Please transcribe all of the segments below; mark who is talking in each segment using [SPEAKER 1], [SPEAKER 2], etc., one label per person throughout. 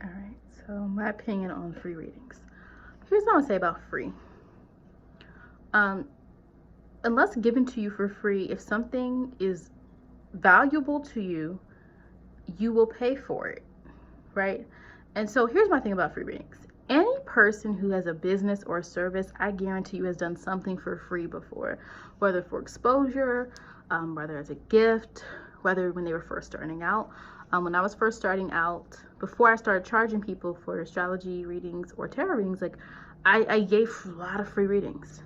[SPEAKER 1] All right, so my opinion on free readings. Here's what I want to say about free. Um, Unless given to you for free, if something is valuable to you, you will pay for it, right? And so here's my thing about free readings. Any person who has a business or a service, I guarantee you, has done something for free before, whether for exposure, whether as a gift, whether when they were first starting out. When I was first starting out, before I started charging people for astrology readings or tarot readings, like I gave a lot of free readings,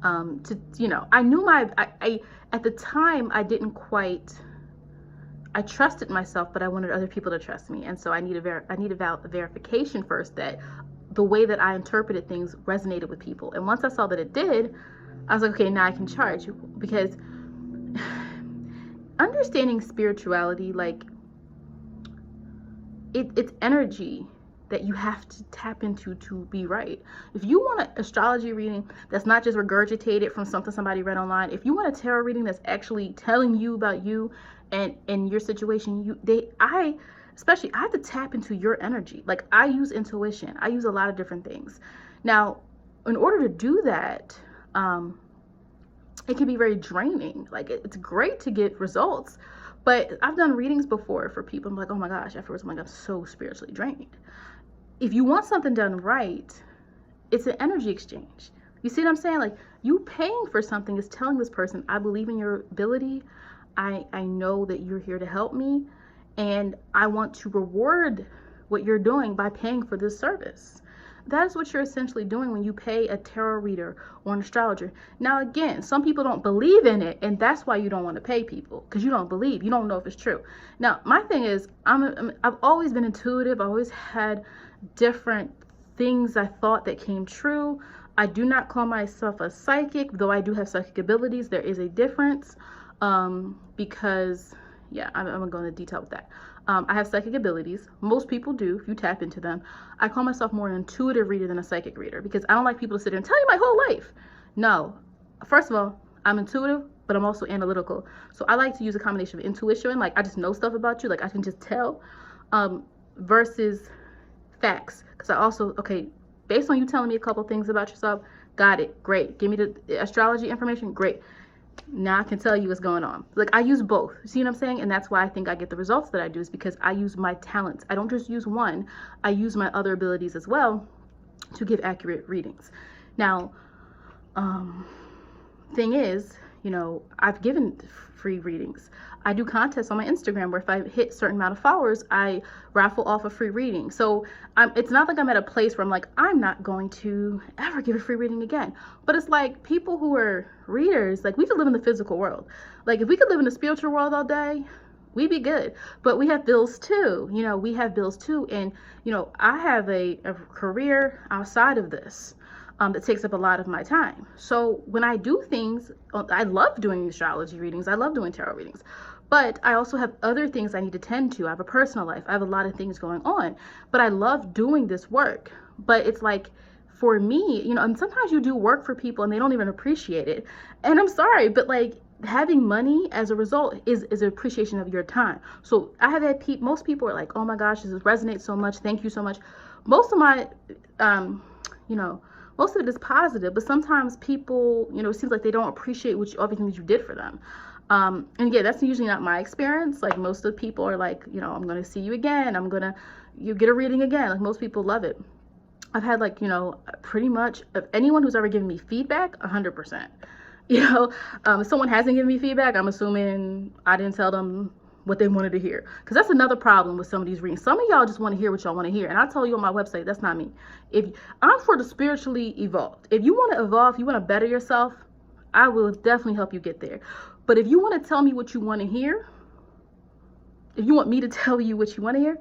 [SPEAKER 1] I knew I at the time I didn't quite, I trusted myself, but I wanted other people to trust me. And so I needed verification first that the way that I interpreted things resonated with people. And once I saw that it did, I was like, okay, now I can charge you. Because understanding spirituality, like it's energy that you have to tap into to be right. If you want an astrology reading that's not just regurgitated from something somebody read online, if you want a tarot reading that's actually telling you about you and your situation, I have to tap into your energy. Like, I use intuition. I use a lot of different things. Now, in order to do that, it can be very draining. Like, it's great to get results, but I've done readings before for people. I'm like, oh my gosh, afterwards I'm like, I'm so spiritually drained. If you want something done right, it's an energy exchange. You see what I'm saying? Like, you paying for something is telling this person, I believe in your ability. I know that you're here to help me, and I want to reward what you're doing by paying for this service. That's what you're essentially doing when you pay a tarot reader or an astrologer. Now, again, some people don't believe in it, and that's why you don't want to pay people, because you don't believe. You don't know if it's true. Now, my thing is, I've always been intuitive. I always had different things I thought that came true. I do not call myself a psychic, though I do have psychic abilities. There is a difference, because, yeah, I'm going to go into detail with that. I have psychic abilities. Most people do, if you tap into them. I call myself more an intuitive reader than a psychic reader, because I don't like people to sit there and tell you my whole life. No. First of all, I'm intuitive, but I'm also analytical. So I like to use a combination of intuition, like I just know stuff about you, like I can just tell, versus facts. Because I also, okay, based on you telling me a couple things about yourself, got it, great. Give me the astrology information, great. Now I can tell you what's going on. Like, I use both. See what I'm saying? And that's why I think I get the results that I do, is because I use my talents. I don't just use one. I use my other abilities as well to give accurate readings. Now, thing is, I've given free readings. I do contests on my Instagram where if I hit a certain amount of followers, I raffle off a free reading. So it's not like I'm at a place where I'm like, I'm not going to ever give a free reading again. But it's like, people who are readers, like, we could live in the physical world. Like, if we could live in the spiritual world all day, we'd be good. But we have bills too. We have bills too. And, I have a career outside of this. That takes up a lot of my time. So when I do things, I love doing astrology readings. I love doing tarot readings. But I also have other things I need to tend to. I have a personal life. I have a lot of things going on. But I love doing this work. But it's like, for me, and sometimes you do work for people and they don't even appreciate it. And I'm sorry, but like, having money as a result is an appreciation of your time. So I have had most people are like, oh my gosh, this resonates so much. Thank you so much. Most of my, most of it is positive, but sometimes people, it seems like they don't appreciate everything that you did for them. And yeah, that's usually not my experience. Like, most of the people are like, I'm going to see you again. You get a reading again. Like, most people love it. I've had like, pretty much anyone who's ever given me feedback, 100%. If someone hasn't given me feedback, I'm assuming I didn't tell them what they wanted to hear. Because that's another problem with some of these readings. Some of y'all just want to hear what y'all want to hear. And I tell you on my website, that's not me. If I'm for the spiritually evolved. If you want to evolve, you want to better yourself, I will definitely help you get there. But if you want to tell me what you want to hear, if you want me to tell you what you want to hear,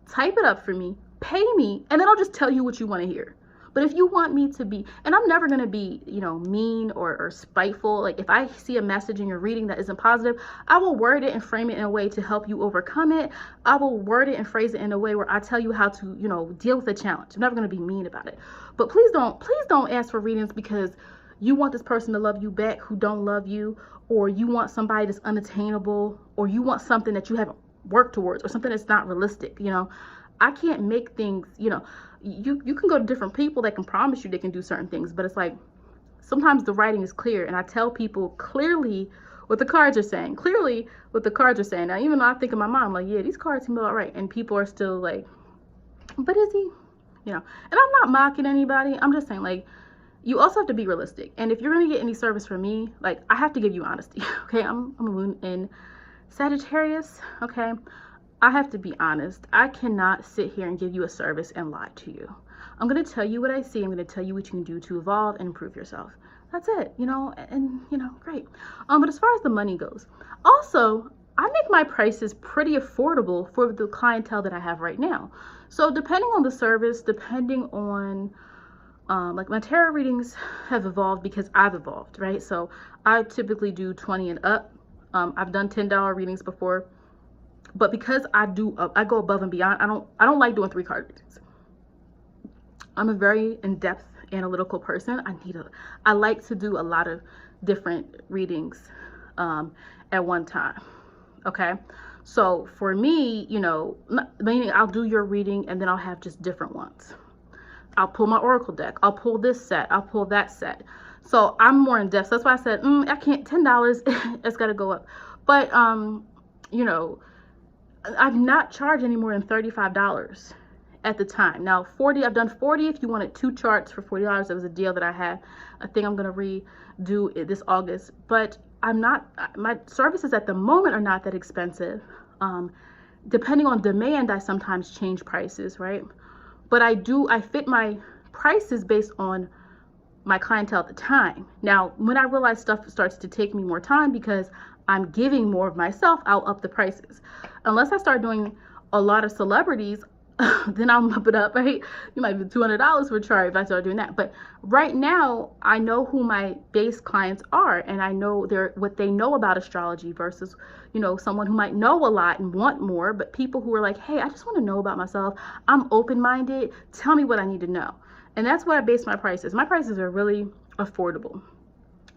[SPEAKER 1] type it up for me, pay me, and then I'll just tell you what you want to hear. But if you want me to be, and I'm never going to be, mean or spiteful. Like, if I see a message in your reading that isn't positive, I will word it and frame it in a way to help you overcome it. I will word it and phrase it in a way where I tell you how to, deal with the challenge. I'm never going to be mean about it. But please don't ask for readings because you want this person to love you back who don't love you, or you want somebody that's unattainable, or you want something that you haven't work towards, or something that's not realistic. I can't make things, you can go to different people that can promise you they can do certain things, but it's like sometimes the writing is clear, and I tell people clearly what the cards are saying. Now, even though I think in my mind, I'm like, yeah, these cards seem about right, and people are still like, but is he? And I'm not mocking anybody. I'm just saying, like, you also have to be realistic. And if you're going to get any service from me, like, I have to give you honesty. Okay, I'm a moon in Sagittarius. Okay, I have to be honest. I cannot sit here and give you a service and lie to you. I'm going to tell you what I see. I'm going to tell you what you can do to evolve and improve yourself. That's it, and great. But as far as the money goes, also, I make my prices pretty affordable for the clientele that I have right now. So depending on the service, depending on, like, my tarot readings have evolved because I've evolved, right? So I typically do 20 and up. I've done $10 readings before, but because I go above and beyond, I don't like doing 3-card readings. I'm a very in-depth analytical person. I like to do a lot of different readings at one time. Okay, so for me, meaning I'll do your reading and then I'll have just different ones. I'll pull my oracle deck, I'll pull this set, I'll pull that set. So I'm more in depth. So that's why I said I can't. $10 it's got to go up. But I've not charged any more than $35 at the time. Now 40, I've done 40 if you wanted 2 charts for $40. That was a deal that I had. I think I'm going to redo it this August, but my services at the moment are not that expensive. Depending on demand, I sometimes change prices, right? But I fit my prices based on my clientele at the time. Now, when I realize stuff starts to take me more time because I'm giving more of myself, I'll up the prices. Unless I start doing a lot of celebrities, then I'll up it up, right? You might be $200 for a chart if I start doing that. But right now, I know who my base clients are, and I know what they know about astrology versus, someone who might know a lot and want more, but people who are like, hey, I just want to know about myself. I'm open-minded. Tell me what I need to know. And that's what I base my prices. My prices are really affordable.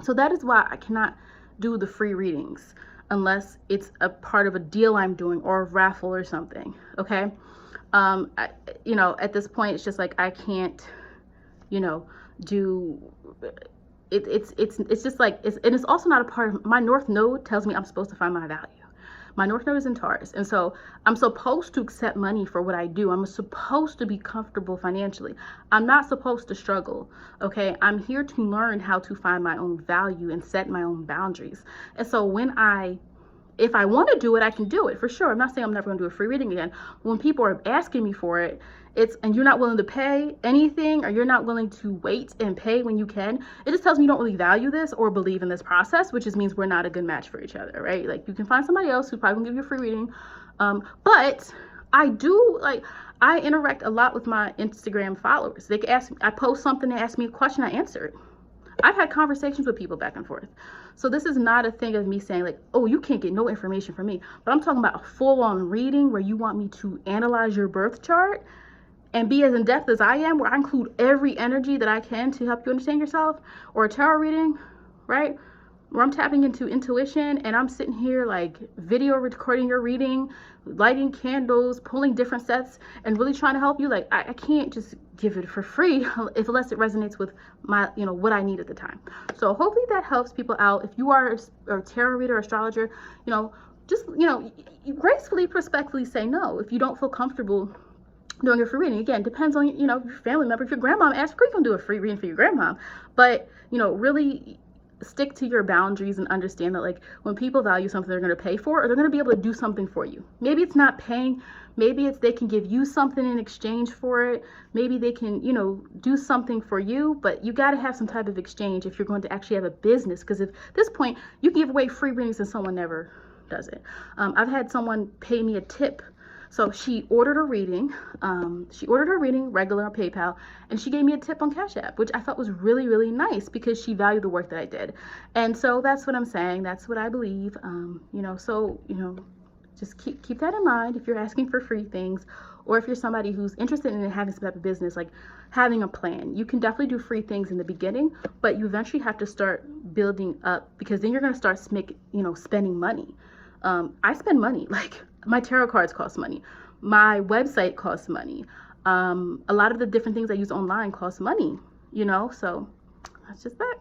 [SPEAKER 1] So that is why I cannot do the free readings unless it's a part of a deal I'm doing or a raffle or something. Okay. At this point, it's just like, I can't, do it. It's just like, and it's also not a part of my North Node tells me I'm supposed to find my value. My North Node is in Taurus. And so I'm supposed to accept money for what I do. I'm supposed to be comfortable financially. I'm not supposed to struggle. Okay. I'm here to learn how to find my own value and set my own boundaries. And so if I want to do it, I can do it for sure. I'm not saying I'm never going to do a free reading again. When people are asking me for it, and you're not willing to pay anything, or you're not willing to wait and pay when you can, it just tells me you don't really value this or believe in this process, which just means we're not a good match for each other, right? Like, you can find somebody else who's probably gonna give you a free reading. But I interact a lot with my Instagram followers. They can ask me, I post something, they ask me a question, I answer it. I've had conversations with people back and forth. So this is not a thing of me saying like, oh, you can't get no information from me. But I'm talking about a full-on reading where you want me to analyze your birth chart and be as in-depth as I am, where I include every energy that I can to help you understand yourself, or a tarot reading, right? Where I'm tapping into intuition and I'm sitting here like video recording your reading, lighting candles, pulling different sets, and really trying to help you. Like, I can't just give it for free unless it resonates with my, what I need at the time. So hopefully that helps people out. If you are a tarot reader, astrologer, just, gracefully, respectfully say no if you don't feel comfortable doing a free reading. Again, depends on, your family member. If your grandmom asks, you can do a free reading for your grandmom. But, really stick to your boundaries and understand that, like, when people value something, they're going to pay for it, or they're going to be able to do something for you. Maybe it's not paying. Maybe it's they can give you something in exchange for it. Maybe they can, do something for you, but you got to have some type of exchange if you're going to actually have a business. Because at this point, you can give away free readings and someone never does it. I've had someone pay me a tip. So she ordered a reading. Regular on PayPal, and she gave me a tip on Cash App, which I thought was really, really nice because she valued the work that I did. And so that's what I'm saying. That's what I believe. Just keep that in mind if you're asking for free things, or if you're somebody who's interested in having some type of business, like having a plan. You can definitely do free things in the beginning, but you eventually have to start building up, because then you're going to start spending money. I spend money. Like, My tarot cards cost money. My website costs money. A lot of the different things I use online cost money, you know, so that's just that.